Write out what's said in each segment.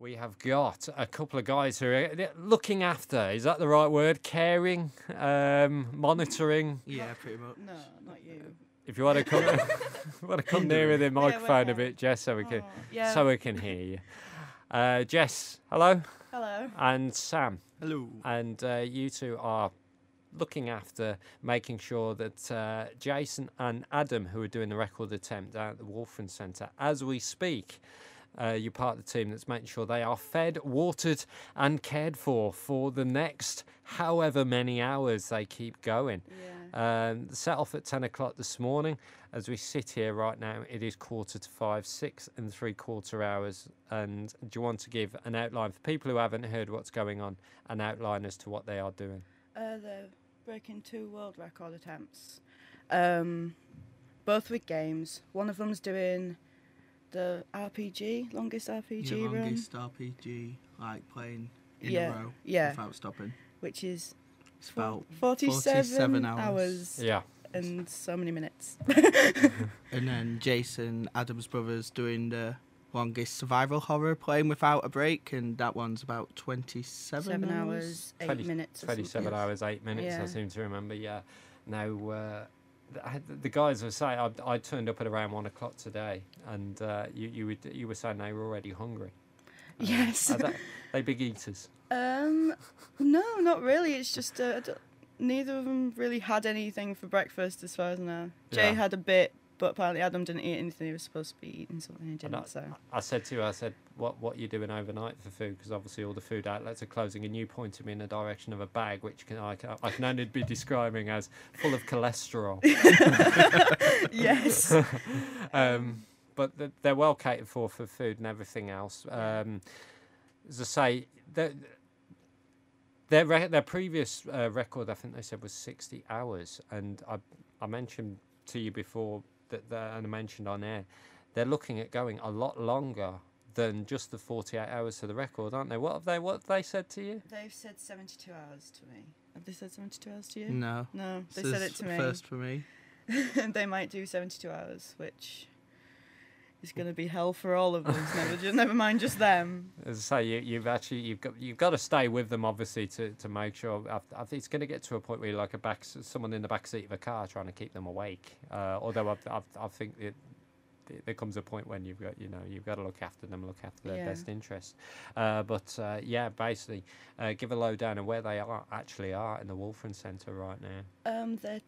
We have got a couple of guys who are looking after, is that the right word? Caring, monitoring. Yeah, pretty much. No, not you. If you want to come, nearer the microphone a bit, Jess, so we can hear you. Jess, hello. Hello. And Sam. Hello. And you two are looking after making sure that Jason and Adam, who are doing the record attempt down at the Wolfram Centre as we speak, you're part of the team that's making sure they are fed, watered and cared for the next however many hours they keep going. Yeah. Set off at 10 o'clock this morning. As we sit here right now, it is 4:45, 6 3/4 hours. And do you want to give an outline for people who haven't heard what's going on, an outline as to what they are doing? They're breaking 2 world record attempts, both with games. One of them's doing the RPG, longest RPG run. Longest RPG, like playing in a row without stopping. Which is It's about 47 hours. Yeah. And so many minutes. And then Jason, Adam's brother's doing the longest survival horror, playing without a break, and that one's about 27 7 hours, 8 minutes. 27 hours, 8 minutes, I seem to remember, yeah. Now, the guys were saying, I turned up at around 1 o'clock today, and you were saying they were already hungry. Yes. Are they big eaters? No, not really. It's just neither of them really had anything for breakfast, as far as I know. Jay had a bit, but apparently Adam didn't eat anything. He was supposed to be eating something he didn't. I said to you, what are you doing overnight for food? Because obviously all the food outlets are closing, and you pointed me in the direction of a bag, which I can only be describing as full of cholesterol. Yes. But they're well catered for food and everything else. As I say, their previous record, I think they said, was 60 hours. And I mentioned to you before, and I mentioned on air, they're looking at going a lot longer than just the 48 hours to the record, aren't they? What have they said to you? They've said 72 hours to me. Have they said 72 hours to you? No. No, they said it to me. First for me. They might do 72 hours, which is going to be hell for all of us. Never mind just them. As I say, you've got to stay with them, obviously, to make sure. I think it's going to get to a point where you're like someone in the back seat of a car trying to keep them awake. Although I think there comes a point when you've got to look after them, look after their best interests. Basically, give a lowdown on where they actually are in the Wolfram Centre right now. They're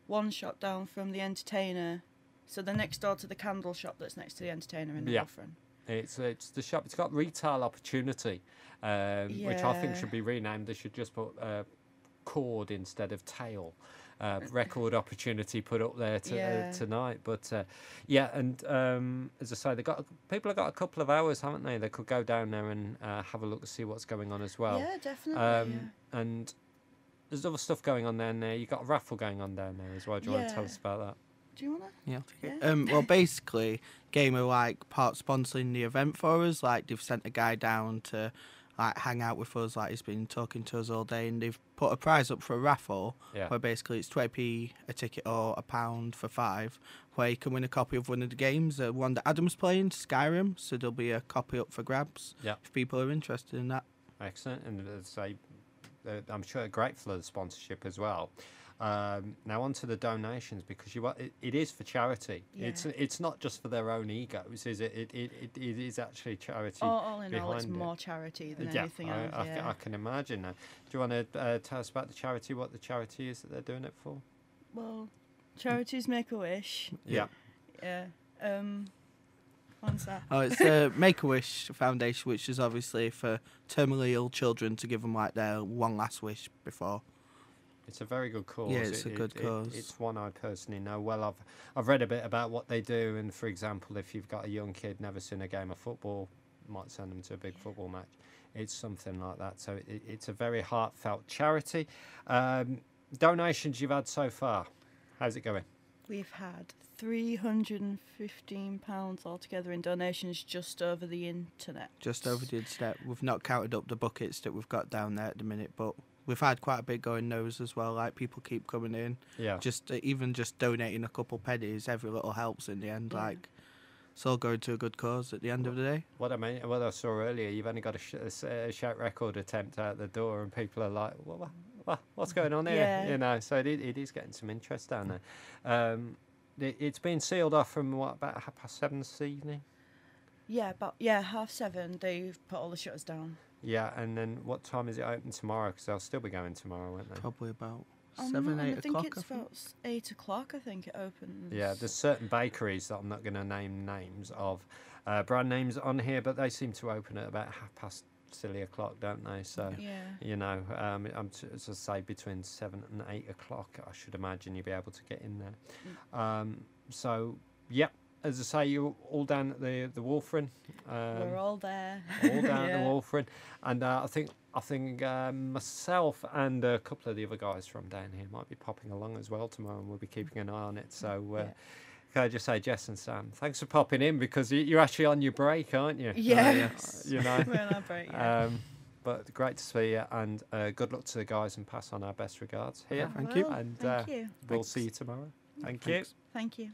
one shop down from the Entertainer. So they're next door to the candle shop that's next to the Entertainer in the Wolfram. It's the shop. It's got retail opportunity, which I think should be renamed. They should just put cord instead of tail. Record opportunity put up there tonight. But as I say, people have got a couple of hours, haven't they? They could go down there and have a look to see what's going on as well. Yeah, definitely. And there's other stuff going on down there. You've got a raffle going on down there as well. Do you want to tell us about that? Do you want to? Yeah. Well, basically, Game are part sponsoring the event for us. Like, they've sent a guy down to hang out with us. Like, he's been talking to us all day, and they've put a prize up for a raffle where basically it's 20p a ticket or £1 for 5, where you can win a copy of one of the games. One that Adam's playing, Skyrim. So there'll be a copy up for grabs if people are interested in that. Excellent, and as I say, I'm sure they're grateful for the sponsorship as well. Now on to the donations, because it is for charity. Yeah. It's not just for their own egos, is it? It is actually charity. All in all, it's more charity than anything else. I can imagine that. Do you want to tell us about the charity? What the charity is that they're doing it for? Well, charities Make-A-Wish. Yeah. Yeah. What's that? Oh, it's the Make-A-Wish Foundation, which is obviously for terminally ill children, to give them like their one last wish before. It's a very good cause. Yeah, it's a good cause. It's one I personally know well. I've read a bit about what they do, and for example, if you've got a young kid never seen a game of football, might send them to a big football match. It's something like that. So it's a very heartfelt charity. Donations you've had so far, how's it going? We've had £315 altogether in donations just over the internet. Just over the internet. We've not counted up the buckets that we've got down there at the minute, but we've had quite a bit going those as well. Like, people keep coming in. Yeah. Even just donating a couple pennies, every little helps in the end. Yeah. Like, it's all going to a good cause at the end of the day. What I saw earlier, you've only got a shout record attempt out the door, and people are like, what's going on here? Yeah. You know, so it is getting some interest down there. It's been sealed off from about 7:30 this evening. Yeah, 7:30. They've put all the shutters down. Yeah, and then what time is it open tomorrow? Because they'll still be going tomorrow, won't they? Probably about 7, 8 I think o'clock. it's about 8 o'clock. I think it opens. Yeah, there's certain bakeries that I'm not going to name names of, brand names on here, but they seem to open at about 7:30, don't they? So, Yeah. you know, as I say, between 7 and 8 o'clock, I should imagine you'll be able to get in there. So, yeah, as I say, you're all down at the Wolf Run. We're all there. All down at Yeah. the Wolf Run, and I think myself and a couple of the other guys from down here might be popping along as well tomorrow, and we'll be keeping an eye on it. So, Yeah. can I just say, Jess and Sam, thanks for popping in, because you're actually on your break, aren't you? Yes. You know. We're on our break. Yeah. But great to see you, and good luck to the guys, and pass on our best regards here. Thank you. Well, And thank you. we'll see you tomorrow. Thank you. Thanks. Thank you.